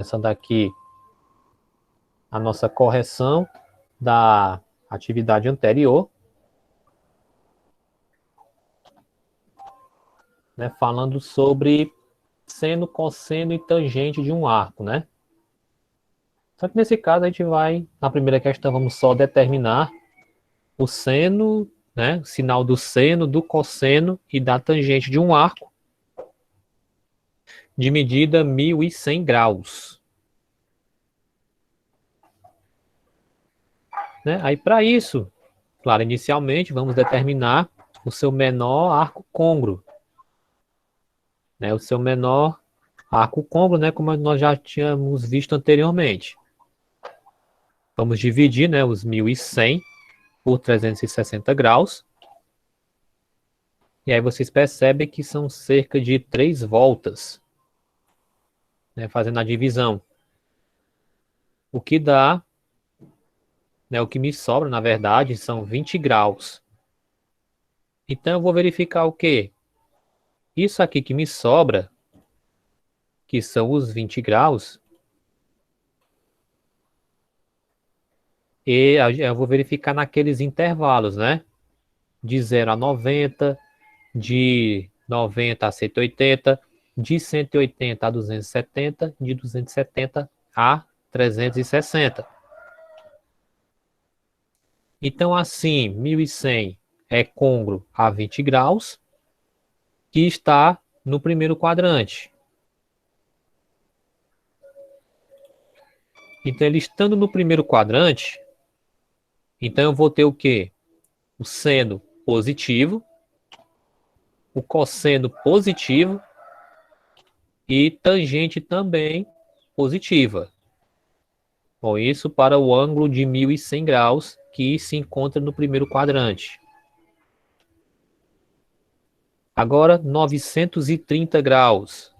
Essa daqui, a nossa correção da atividade anterior, né, falando sobre seno, cosseno e tangente de um arco, né? Só que nesse caso a gente vai, na primeira questão, vamos só determinar o seno, né, o sinal do seno, do cosseno e da tangente de um arco de medida 1.100 graus. Né? Aí para isso, claro, inicialmente vamos determinar o seu menor arco côngruo. Né? O seu menor arco côngruo, né, como nós já tínhamos visto anteriormente. Vamos dividir, né, os 1.100 por 360 graus. E aí vocês percebem que são cerca de 3 voltas, né, fazendo a divisão. O que dá, né, o que me sobra, na verdade, são 20 graus. Então eu vou verificar o quê? Isso aqui que me sobra, que são os 20 graus, e eu vou verificar naqueles intervalos, né? De 0 a 90, de 90 a 180, de 180 a 270, de 270 a 360. Então, assim, 1.100 é côngruo a 20 graus, que está no primeiro quadrante. Então, ele estando no primeiro quadrante, então eu vou ter o quê? O seno positivo, o cosseno positivo e tangente também positiva. Bom, isso para o ângulo de 1.100 graus que se encontra no primeiro quadrante. Agora, 930 graus.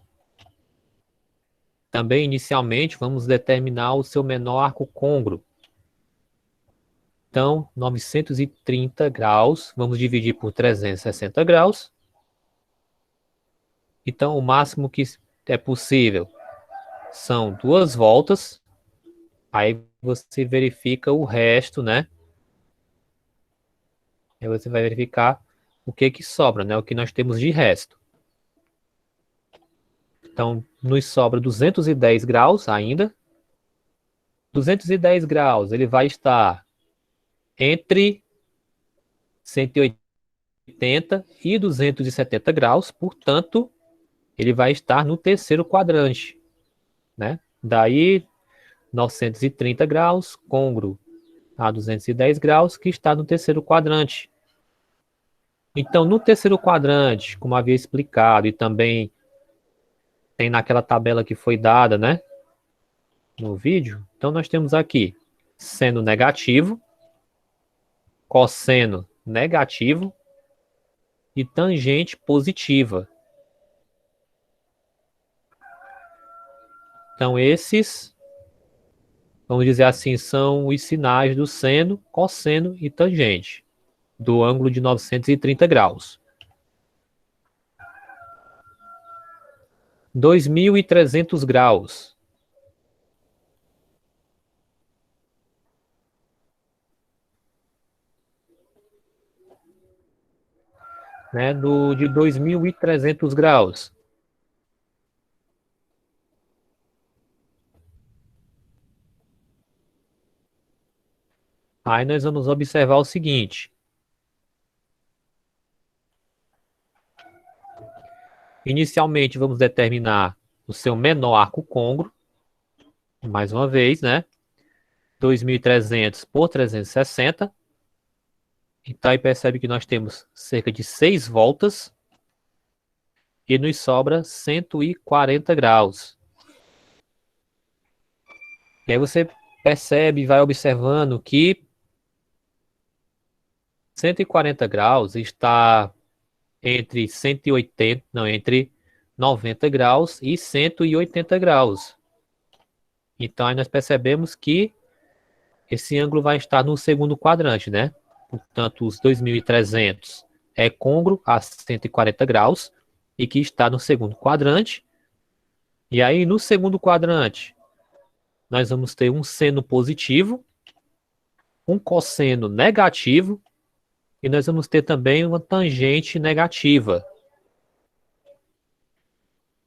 Também, inicialmente, vamos determinar o seu menor arco côngruo. Então, 930 graus, vamos dividir por 360 graus. Então, o máximo que é possível são 2 voltas. Aí você verifica o resto, né? Aí você vai verificar o que sobra, né? O que nós temos de resto. Então, nos sobra 210 graus ainda. 210 graus, ele vai estar entre 180 e 270 graus, portanto, ele vai estar no terceiro quadrante, né? Daí, 930 graus, côngruo a 210 graus, que está no terceiro quadrante. Então, no terceiro quadrante, como havia explicado, e também tem naquela tabela que foi dada, né, no vídeo, então nós temos aqui seno negativo, cosseno negativo e tangente positiva. Então, esses, vamos dizer assim, são os sinais do seno, cosseno e tangente, do ângulo de 930 graus. 2.300 graus. Né, de 2.300 graus. Aí nós vamos observar o seguinte. Inicialmente, vamos determinar o seu menor arco côngruo. Mais uma vez, né? 2.300 por 360. Então, aí percebe que nós temos cerca de 6 voltas. E nos sobra 140 graus. E aí você percebe e vai observando que 140 graus está entre 180, não, entre 90 graus e 180 graus. Então aí nós percebemos que esse ângulo vai estar no segundo quadrante, né? Portanto, os 2.300 é côngruo a 140 graus e que está no segundo quadrante. E aí no segundo quadrante, nós vamos ter um seno positivo, um cosseno negativo, e nós vamos ter também uma tangente negativa.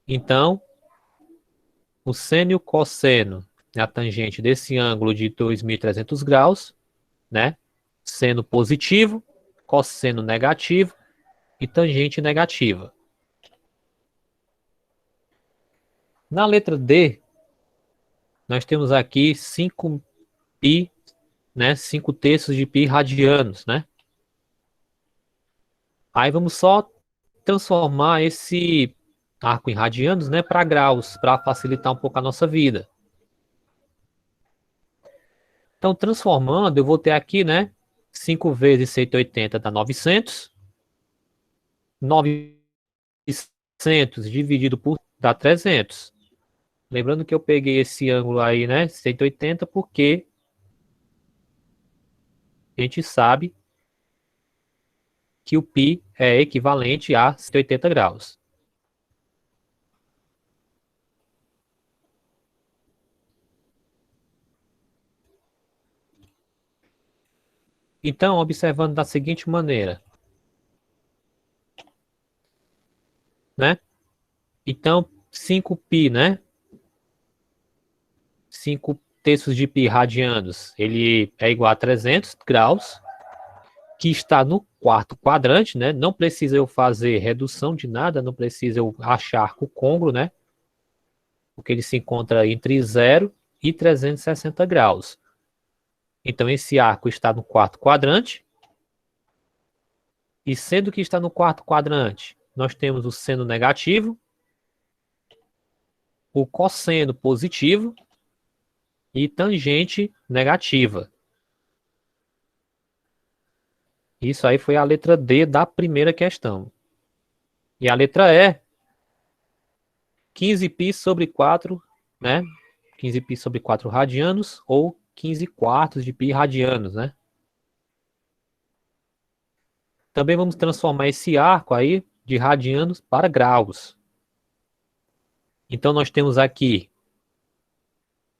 Então, o seno e o cosseno é a tangente desse ângulo de 2.300 graus, né? Seno positivo, cosseno negativo e tangente negativa. Na letra D, nós temos aqui 5π, né? 5/3 de π radianos, né? Aí vamos só transformar esse arco em radianos, né, para graus, para facilitar um pouco a nossa vida. Então, transformando, eu vou ter aqui, né, 5 vezes 180 dá 900. 900 dividido por dá 300. Lembrando que eu peguei esse ângulo aí, né, 180, porque a gente sabe que o π é equivalente a 180 graus. Então, observando da seguinte maneira, né? Então, 5π, né? 5/3 de π radianos, ele é igual a 300 graus, que está no quarto quadrante, né? Não precisa eu fazer redução de nada, não precisa eu achar arco côngruo, né? Porque ele se encontra entre 0 e 360 graus. Então, esse arco está no quarto quadrante. E sendo que está no quarto quadrante, nós temos o seno negativo, o cosseno positivo e tangente negativa. Isso aí foi a letra D da primeira questão. E a letra E, 15π sobre 4, né? 15π sobre 4 radianos ou 15/4 de π radianos, né? Também vamos transformar esse arco aí de radianos para graus. Então nós temos aqui,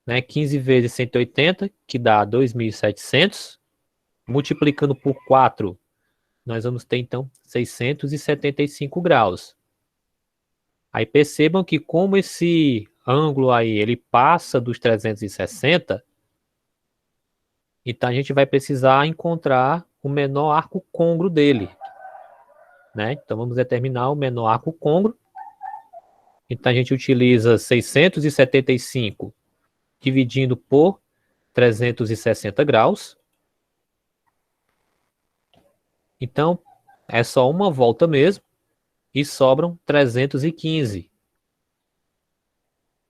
né, 15 vezes 180, que dá 2.700. Multiplicando por 4, nós vamos ter então 675 graus. Aí percebam que como esse ângulo aí ele passa dos 360, então a gente vai precisar encontrar o menor arco côngruo dele, né? Então vamos determinar o menor arco côngruo. Então a gente utiliza 675 dividindo por 360 graus. Então é só uma volta mesmo e sobram 315.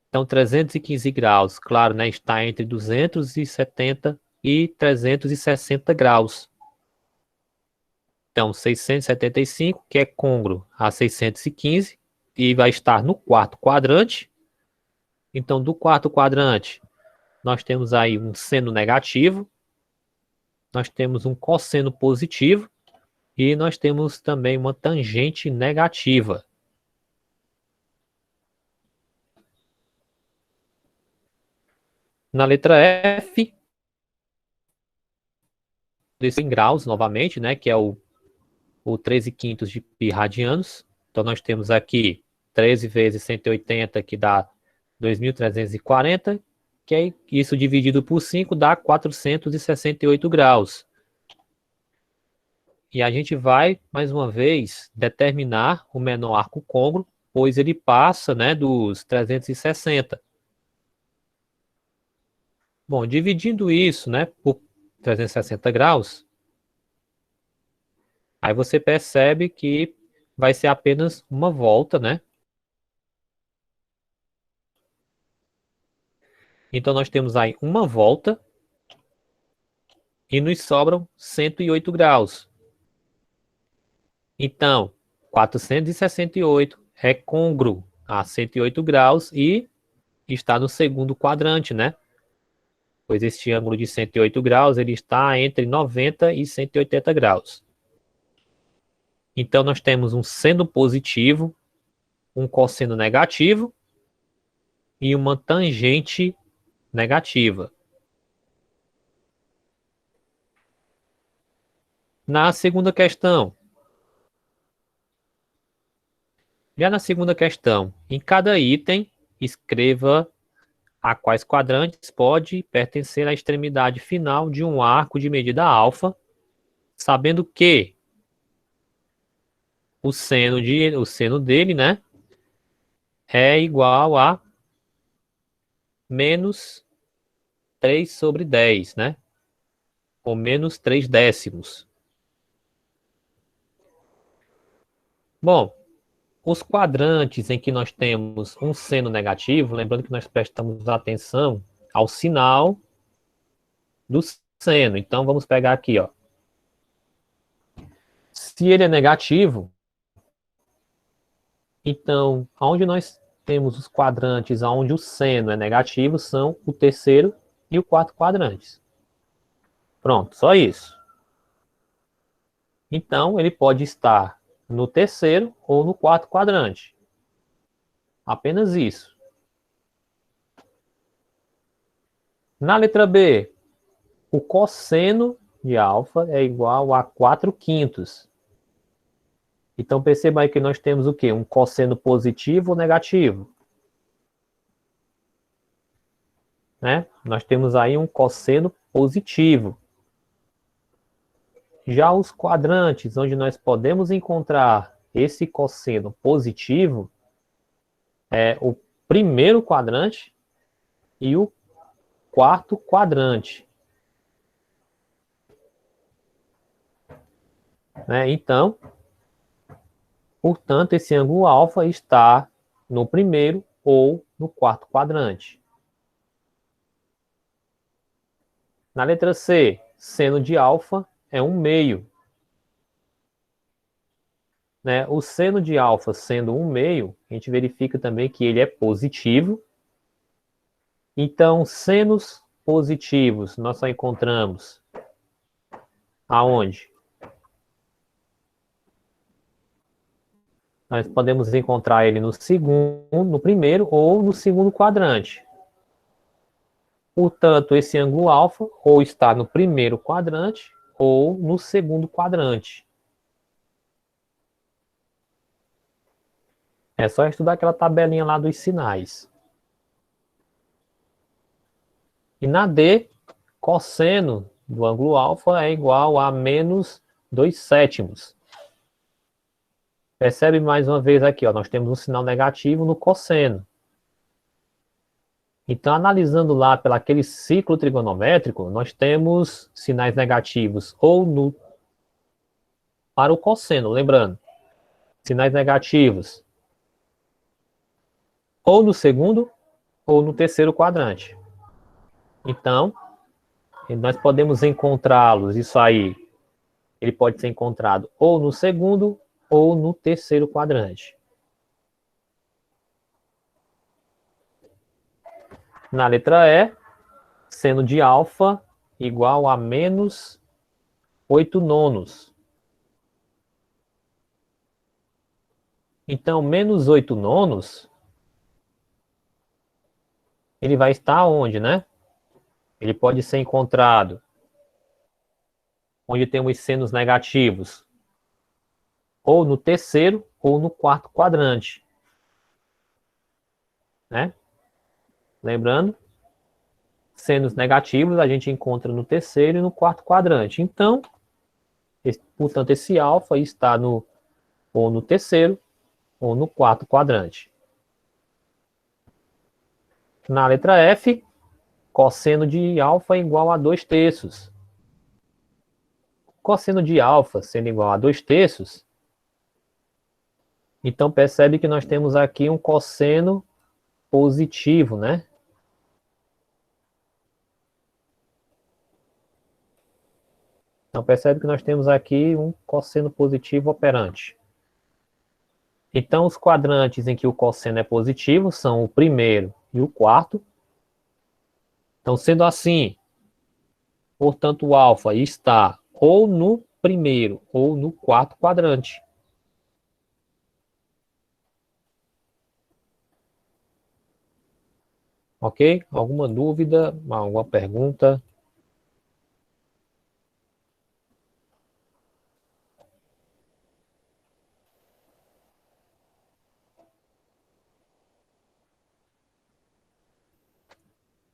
Então 315 graus, claro, né, está entre 270 e 360 graus. Então, 675, que é côngruo a 615, e vai estar no quarto quadrante. Então, do quarto quadrante, nós temos aí um seno negativo, nós temos um cosseno positivo, e nós temos também uma tangente negativa. Na letra F, em graus novamente, né, que é o 13/5 de π radianos. Então, nós temos aqui 13 vezes 180, que dá 2.340, que é isso dividido por 5 dá 468 graus. E a gente vai, mais uma vez, determinar o menor arco côngruo, pois ele passa, né, dos 360. Bom, dividindo isso, né, por 360 graus, aí você percebe que vai ser apenas uma volta, né? Então nós temos aí uma volta e nos sobram 108 graus. Então, 468 é côngruo a 108 graus e está no segundo quadrante, né? Pois este ângulo de 108 graus ele está entre 90 e 180 graus. Então nós temos um seno positivo, um cosseno negativo e uma tangente negativa. Na segunda questão, já na segunda questão, em cada item, escreva a quais quadrantes pode pertencer à extremidade final de um arco de medida alfa, sabendo que o seno dele, né, é igual a menos 3/10, né, ou menos 3 décimos. Bom, os quadrantes em que nós temos um seno negativo, lembrando que nós prestamos atenção ao sinal do seno. Então, vamos pegar aqui, ó. Se ele é negativo, então, onde nós temos os quadrantes onde o seno é negativo são o terceiro e o quarto quadrantes. Pronto, só isso. Então, ele pode estar no terceiro ou no quarto quadrante. Apenas isso. Na letra B, o cosseno de alfa é igual a 4/5. Então, perceba aí que nós temos o quê? Um cosseno positivo ou negativo? Né? Nós temos aí um cosseno positivo. Já os quadrantes, onde nós podemos encontrar esse cosseno positivo, é o primeiro quadrante e o quarto quadrante. Né? Então, portanto, esse ângulo alfa está no primeiro ou no quarto quadrante. Na letra C, seno de alfa é 1/2. Né? O seno de alfa sendo 1/2, a gente verifica também que ele é positivo. Então, senos positivos nós só encontramos aonde? Nós podemos encontrar ele no primeiro ou no segundo quadrante. Portanto, esse ângulo alfa ou está no primeiro quadrante ou no segundo quadrante. É só estudar aquela tabelinha lá dos sinais. E na D, cosseno do ângulo alfa é igual a menos 2/7. Percebe mais uma vez aqui, ó, nós temos um sinal negativo no cosseno. Então, analisando lá pelo aquele ciclo trigonométrico, nós temos sinais negativos ou para o cosseno, lembrando, sinais negativos ou no segundo ou no terceiro quadrante. Então, nós podemos encontrá-los, isso aí, ele pode ser encontrado ou no segundo ou no terceiro quadrante. Na letra E, seno de alfa igual a menos 8/9. Então, menos 8/9, ele vai estar onde, né? Ele pode ser encontrado onde temos senos negativos, ou no terceiro ou no quarto quadrante. Né? Lembrando, senos negativos a gente encontra no terceiro e no quarto quadrante. Então, portanto, esse alfa está ou no terceiro ou no quarto quadrante. Na letra F, cosseno de alfa igual a 2/3. Cosseno de alfa sendo igual a 2/3, então percebe que nós temos aqui um cosseno positivo, né? Então percebe que nós temos aqui um cosseno positivo operante. Então os quadrantes em que o cosseno é positivo são o primeiro e o quarto. Então sendo assim, portanto o alfa está ou no primeiro ou no quarto quadrante. Ok? Alguma dúvida? Alguma pergunta?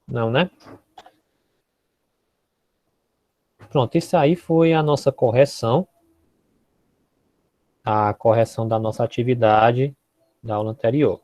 Não, né? Pronto, isso aí foi a nossa correção, a correção da nossa atividade da aula anterior.